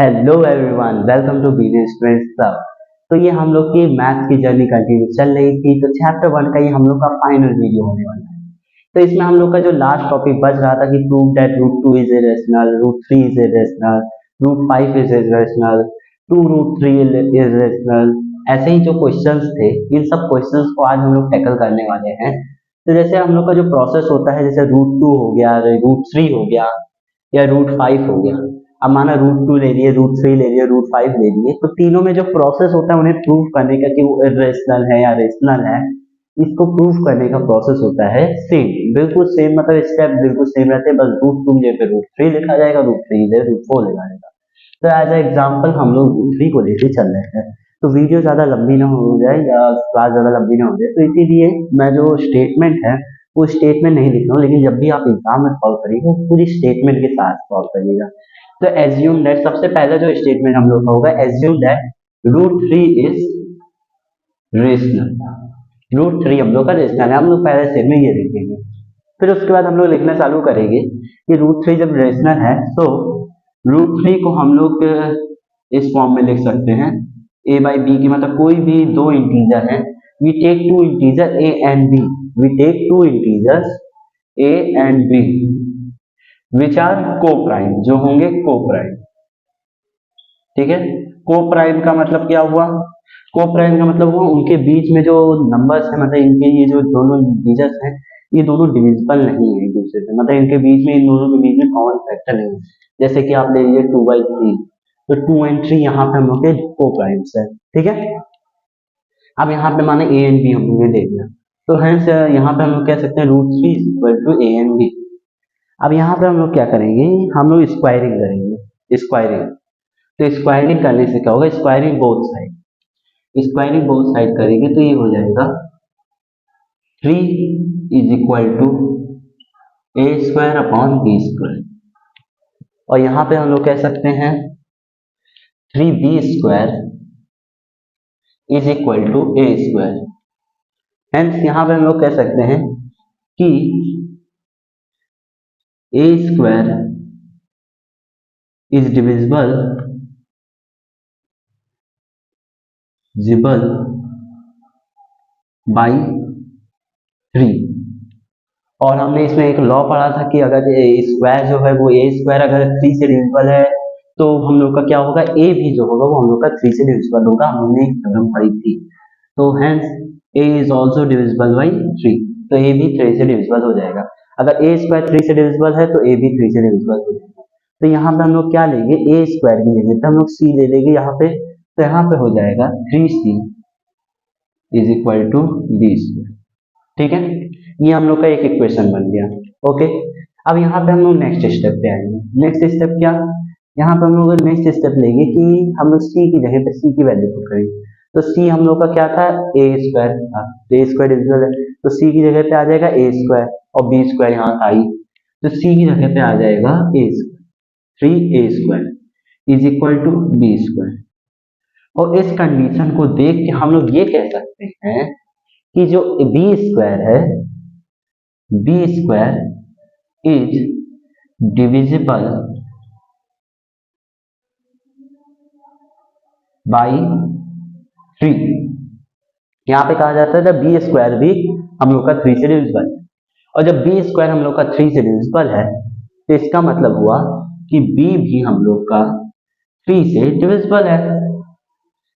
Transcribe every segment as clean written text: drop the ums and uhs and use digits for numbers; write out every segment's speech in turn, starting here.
Hello everyone, welcome to बीने students club. तो ये हम लोग की मैथ्स की जर्नी कंटिन्यू चल रही थी। तो चैप्टर 1 का ये हम लोग का फाइनल वीडियो होने वाला है। तो इसमें हम लोग का जो लास्ट टॉपिक बच रहा था कि prove that root 2 is irrational, root 3 is irrational, root 5 is irrational, 2 root 3 is irrational. ऐसे ही जो क्वेश्चंस थे, इन सब क्वेश्चंस को आज हम लोग टैकल करने वाले हैं। तो जैसे हम लोग का जो प्रोसेस होता है, जैसे रूट 2 हो गया, रूट 3 हो गया या रूट 5 हो गया। अब माना रूट 2 ले लिए, रूट 3 ले लिए, रूट 5 ले लिए, तो तीनों में जो प्रोसेस होता है उन्हें प्रूव करने का कि वो इरेशनल है या रेशनल है, इसको प्रूव करने का प्रोसेस होता है सेम, बिल्कुल सेम। मतलब स्टेप बिल्कुल सेम रहते हैं, बस रूट 2 की जगह पे रूट 3 लिखा जाएगा, रूट 3 की जगह रूट 4 लिखा जाएगा। तो एज ए एग्जाम्पल हम लोग रूट 3 को लेके चल रहे हैं। तो वीडियो ज्यादा लंबी ना हो जाए या क्लास ज्यादा लंबी ना हो जाए, तो इसीलिए मैं जो स्टेटमेंट है वो स्टेटमेंट नहीं लिख रहा हूँ, लेकिन जब भी आप एग्जाम में सॉल्व करिएगा वो पूरी स्टेटमेंट के साथ सॉल्व करिएगा। तो एज्यूम दैट, सबसे पहले जो स्टेटमेंट हम लोग का होगा, assume that root 3 is rational. Root 3 हम लोग का रेशनल है, हम लोग पहले से में ये लिखेंगे। फिर उसके बाद हम लोग लिखना चालू करेंगे कि रूट 3 जब रेशनल है तो रूट 3 को हम लोग इस फॉर्म में लिख सकते हैं, ए बाई बी की, मतलब कोई भी दो इंटीजर है, we take two integer A and B, we take two integers A and B which are coprime, जो होंगे को प्राइम। ठीक है, को प्राइम का मतलब क्या हुआ? को प्राइम का मतलब हुआ उनके बीच में जो नंबर्स है, मतलब इनके ये जो दोनों इंटीजर्स हैं, ये दोनों डिविजिबल नहीं है एक दूसरे से, मतलब इनके बीच में, इन दोनों के बीच में कॉमन फैक्टर नहीं है। जैसे कि आप ले लीजिए 2/3, तो 2 एंड 3 यहाँ पे हम लोग के को प्राइम्स है। ठीक है, अब यहाँ पे माने ए एंड बी हम लोग ने दे दिया, तो हेंस यहाँ पे हम लोग कह सकते हैं root 3 is equal to A and B. अब यहाँ पे हम लोग क्या करेंगे, हम लोग स्क्वायरिंग करेंगे, स्क्वायरिंग। तो स्क्वायरिंग करने से क्या होगा, squaring both side, squaring both side करेंगे तो ये हो जाएगा 3 is equal to A square upon B square. और यहाँ पे हम लोग कह सकते हैं 3b square is equal to A square. Hence यहाँ पे हम लोग कह सकते हैं कि A square is divisible by 3। और हमने इसमें एक लॉ पढ़ा था कि अगर स्क्वायर जो है वो ए स्क्वायर अगर 3 से डिविजिबल है, तो हम लोग का क्या होगा, ए भी जो होगा वो हम लोग का 3 से डिविजिबल होगा, हमने एक थ्योरम पढ़ी थी। तो hence A is also divisible by 3, तो ए भी 3 से डिविजिबल हो जाएगा। अगर ए स्क्वायर 3 से डिविजिबल है तो ए भी 3 से डिविजिबल हो जाएगा। तो यहाँ पे हम लोग क्या लेंगे, ए स्क्वायर की जगह पे हम लोग सी ले लेंगे यहाँ पे, तो यहाँ पे हो जाएगा 3c is equal to B square. ठीक है, ये हम लोग का एक इक्वेशन बन गया। ओके, अब यहाँ पे हम लोग नेक्स्ट स्टेप पे आएंगे। नेक्स्ट स्टेप क्या, यहाँ पे हम लोग नेक्स्ट स्टेप लेंगे कि हम लोग सी की जगह पे सी की वैल्यू पुट करेंगे। तो सी हम लोग का क्या था, ए स्क्वायर था, तो ए स्क्वायर डिविजिबल है, तो सी की जगह पे आ जाएगा ए स्क्वायर, और बी स्क्वायर यहाँ था ही, तो सी की जगह पे आ जाएगा a square, 3a square is equal to B square. और इस कंडीशन को देख के हम लोग ये कह सकते हैं कि जो बी स्क्वायर है, B square is divisible by 3। यहाँ पे कहा जाता है जब बी स्क्वायर भी हम लोग का 3 से डिविजिबल है, और जब बी स्क्वायर हम लोग का 3 से डिविजिबल है, तो इसका मतलब हुआ कि बी भी हम लोग का 3 से डिविजिबल है।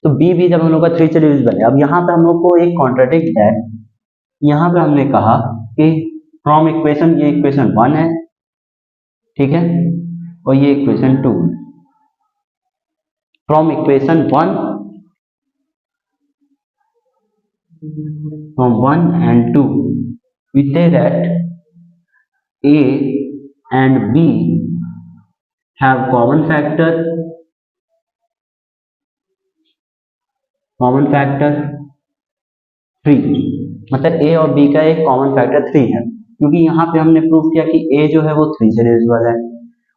तो बी भी जब हम लोग का 3 से डिविजिबल है, अब यहाँ पे हम लोग को एक कॉन्ट्राडिक्ट है। यहाँ पे हमने कहा कि फ्रॉम इक्वेशन, ये इक्वेशन 1 है, ठीक है, और ये equation 2। From equation 1, from 1 and 2, we say that A and B have common factor 3, मतलब A और B का एक कॉमन फैक्टर 3 है, क्योंकि यहाँ पे हमने प्रूव किया कि A जो है वो 3 से डिविजिबल है,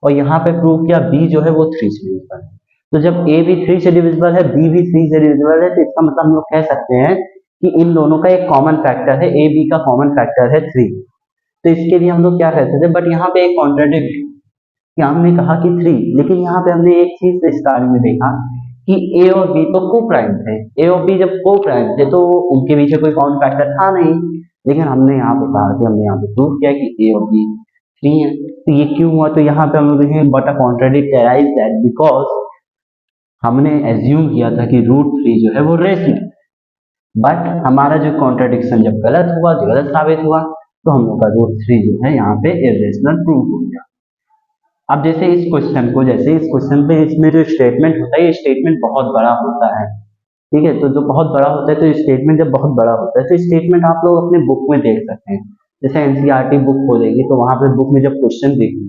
और यहाँ पे प्रूव किया B जो है वो 3 से डिविजिबल है। तो जब A भी 3 से डिविजिबल है, B भी 3 से डिविजिबल है, तो इसका मतलब हम लोग कह सकते हैं कि इन दोनों का एक कॉमन फैक्टर है, ए बी का कॉमन फैक्टर है 3। तो इसके लिए हम लोग क्या कर सकते हैं, बट यहाँ पे एक कॉन्ट्राडिक्ट कि हमने कहा कि 3, लेकिन यहाँ पे हमने एक चीज स्टार्टिंग में देखा कि ए और बी तो को प्राइम थे। ए और बी जब को प्राइम थे तो उनके पीछे कोई कॉमन फैक्टर था नहीं, लेकिन हमने यहाँ पे कहा कि हमने यहाँ पे प्रूव किया कि ए और बी 3 है। तो ये क्यों हुआ? तो यहाँ पे हम लोग देखेंगे but a contradict arise that because हमने एज्यूम किया था कि √3 जो है वो रेशनल, बट हमारा जो कॉन्ट्राडिक्शन जब गलत हुआ, जो गलत साबित हुआ, तो हम लोग का √3 जो है यहाँ पे इरेशनल प्रूव हो गया। अब जैसे इस क्वेश्चन पे इसमें जो स्टेटमेंट होता है, ये स्टेटमेंट बहुत बड़ा होता है, ठीक है। तो जो बहुत बड़ा होता है, तो स्टेटमेंट जब बहुत बड़ा होता है तो स्टेटमेंट आप लोग अपने बुक में देख सकते हैं। जैसे एनसीईआरटी बुक खोलेंगे तो वहां पे बुक में जब क्वेश्चन देखेंगे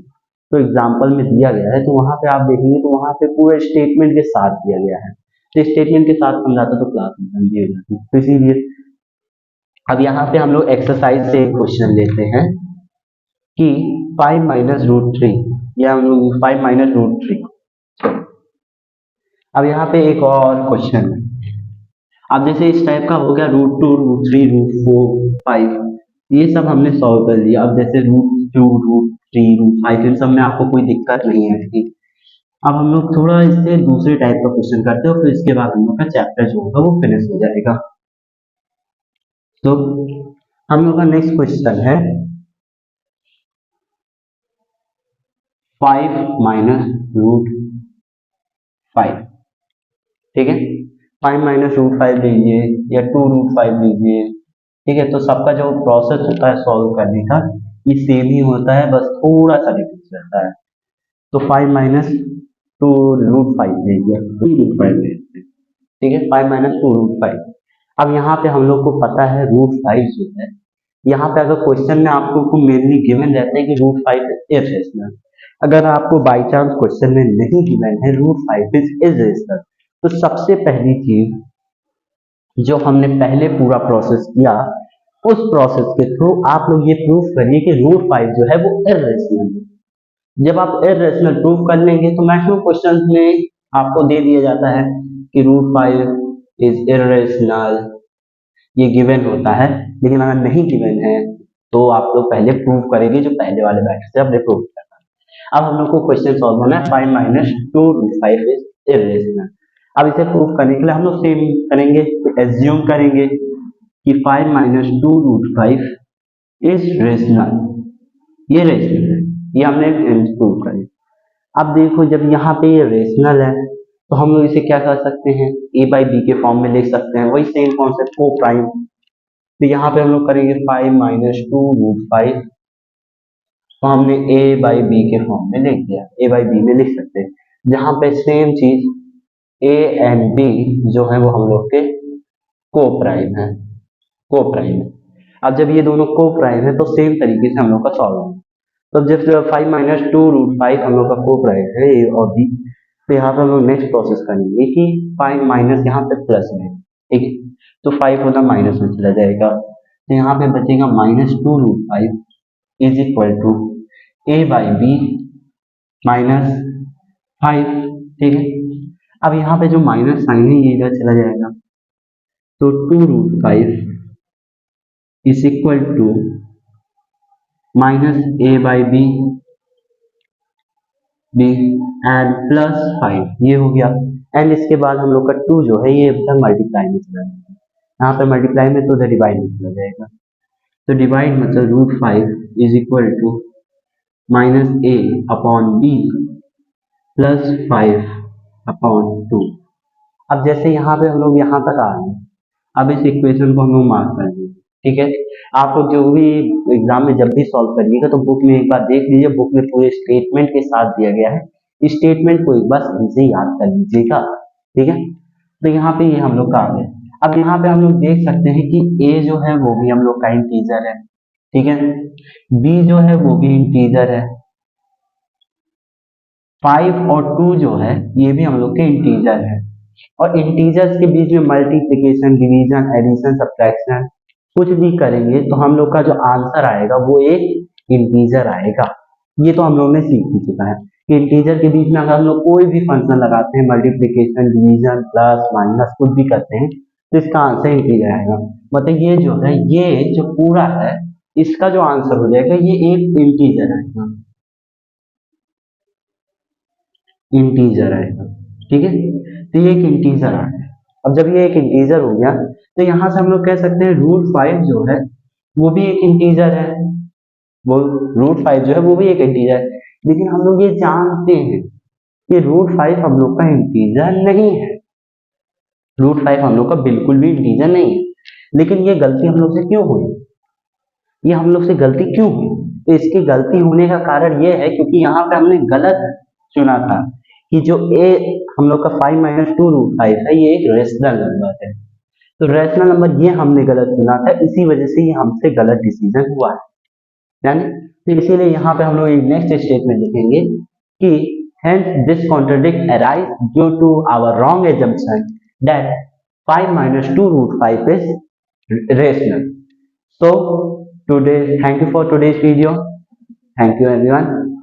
तो एग्जाम्पल में दिया गया है, तो वहां पे आप देखेंगे तो वहां पे पूरे स्टेटमेंट के साथ दिया गया है। तो स्टेटमेंट के साथ समझाता तो क्लास में समझी हो जाती, तो इसीलिए अब यहाँ पे हम लोग एक्सरसाइज से एक क्वेश्चन लेते हैं कि 5 माइनस √3, या हम लोग 5 माइनस √3। अब यहाँ पे एक और क्वेश्चन है। अब जैसे इस टाइप का हो गया √2, √3, √4, 5, ये सब हमने सॉल्व कर लिया। अब जैसे √2, √3, √5, इन सब में आपको कोई दिक्कत नहीं है, ठीक। अब हम लोग थोड़ा इससे दूसरे टाइप का क्वेश्चन करते हैं, फिर इसके बाद हम लोग का चैप्टर जो होगा वो फिनिश हो जाएगा। तो हम लोग का नेक्स्ट क्वेश्चन है 5 माइनस √5, ठीक है। 5 माइनस √5 लीजिए या 2√5 लीजिए, ठीक है। तो सबका जो प्रोसेस होता है सॉल्व करने का ये सेम ही होता है, बस थोड़ा सा डिफरेंस रहता है। तो 5 माइनस 2√5 लीजिए, 2√5 लीजिए, ठीक है। 5 माइनस 2√5। अब यहाँ पे हम लोग को पता है √5 जो है, यहाँ पे अगर क्वेश्चन में आपको मेनली गिवन रहता है कि √5 इरेशनल, अगर आपको बाई चांस क्वेश्चन में नहीं गिवन है √5 इज इरेशनल, तो सबसे पहली चीज जो हमने पहले पूरा प्रोसेस किया, उस प्रोसेस के थ्रू आप लोग ये प्रूफ करिए कि √5 जो है वो इरेशनल है। जब आप इरेशनल प्रूफ कर लेंगे तो मैक्सिमम क्वेश्चंस में आपको दे दिया जाता है कि √5 इज इरेशनल, ये गिवन होता है। लेकिन अगर नहीं गिवन है तो आप लोग पहले प्रूव करेंगे जो पहले वाले मैटर से हमने प्रूव करना। अब हम लोग को क्वेश्चन सॉल्व होना है 5 माइनस 2√5 इज इरेशनल। अब इसे प्रूव करने के लिए हम लोग सेम करेंगे, तो एज्यूम करेंगे कि 5 माइनस 2√5 इज रेशनल, ये रेशनल है, ये हमने प्रूव करें। अब देखो जब यहाँ पे ये रेशनल है तो हम लोग इसे क्या कर सकते हैं, a बाई बी के फॉर्म में लिख सकते हैं, वही सेम कॉन्सेप्ट को प्राइम। तो यहाँ पे हम लोग करेंगे 5 माइनस 2√5, तो हमने a बाई बी के फॉर्म में लिख दिया, a बाई बी में लिख सकते हैं, जहाँ पे सेम चीज a एंड b जो है वो हम लोग के को प्राइम है, को प्राइम है। अब जब ये दोनों को प्राइम है तो सेम तरीके से हम लोग का सॉल्व होगा। तो जब 5 माइनस 2√5 हम लोग का को प्राइम है a और b, तो यहाँ पे हम लोग नेक्स्ट प्रोसेस करेंगे कि 5 माइनस यहाँ पे प्लस में, ठीक है। तो 5 होना माइनस में चला जाएगा, तो यहाँ पे बचेगा minus 2√5 is equal to a by B minus 5, ठीक है। अब यहाँ पे जो माइनस साइन है ये इधर चला जाएगा, तो 2√5 is equal to minus a by B and plus 5, ये हो गया। एंड इसके बाद हम लोग का 2 जो है ये इधर मल्टीप्लाई में चला जाएगा, यहाँ पे मल्टीप्लाई में तो उधर डिवाइड में चला जाएगा। तो डिवाइड मतलब √5 is equal to minus a upon b plus 5 upon 2। अब जैसे यहाँ पे हम लोग यहाँ तक आ गए, अब इस इक्वेशन को हम लोग मार्क कर देंगे, ठीक है। आप लोग जो भी एग्जाम में जब भी सॉल्व करिएगा तो बुक में एक बार देख लीजिए, बुक में पूरे स्टेटमेंट के साथ दिया गया है, स्टेटमेंट को एक बार सही से याद कर लीजिएगा, ठीक है। तो यहाँ पे ये हम लोग का आ गया। अब यहाँ पे हम लोग देख सकते हैं कि a जो है वो भी हम लोग का इंटीजर है, ठीक है। b जो है वो भी इंटीजर है, 5 और 2 जो है ये भी हम लोग के इंटीजर है। और इंटीजर्स के बीच में मल्टीप्लिकेशन, डिवीजन, एडिशन, सब्ट्रैक्शन कुछ भी करेंगे तो हम लोग का जो आंसर आएगा वो एक इंटीजर आएगा। ये तो हम लोग ने सीख ही चुका है कि इंटीजर के बीच में अगर हम लोग कोई भी फंक्शन लगाते हैं, मल्टीप्लिकेशन, डिवीजन, प्लस, माइनस कुछ भी करते हैं, तो इसका आंसर इंटीजर आएगा। मतलब ये जो है, ये जो पूरा है इसका जो आंसर हो जाएगा ये एक इंटीजर आएगा। इंटीजर आएगा। ठीक है, तो ये एक इंटीजर आ गया। अब जब ये एक इंटीजर हो गया तो यहाँ से हम लोग कह सकते हैं रूट 5 जो है वो भी एक इंटीजर है, वो रूट 5 जो है वो भी एक इंटीजर है। लेकिन हम लोग ये जानते हैं कि रूट 5 हम लोग का इंटीजर नहीं है, रूट 5 हम लोग का बिल्कुल भी इंटीजर नहीं है। लेकिन ये गलती हम लोग से क्यों हुई, ये हम लोग से गलती क्यों हुई? तो इसकी गलती होने का कारण ये है क्योंकि यहाँ पे हमने गलत चुना था कि जो ए हम लोग का 5 माइनस 2 रूट 5 है ये एक रेशनल नंबर है। तो रेशनल नंबर ये हमने गलत चुना था, इसी वजह से ये हमसे गलत डिसीजन हुआ है। यानी तो इसीलिए यहाँ पे हम लोग नेक्स्ट स्टेटमेंट लिखेंगे कि hence this contradict arise due to our wrong assumption that 5 minus 2 root 5 is rational. So today, thank you for today's video. Thank you everyone.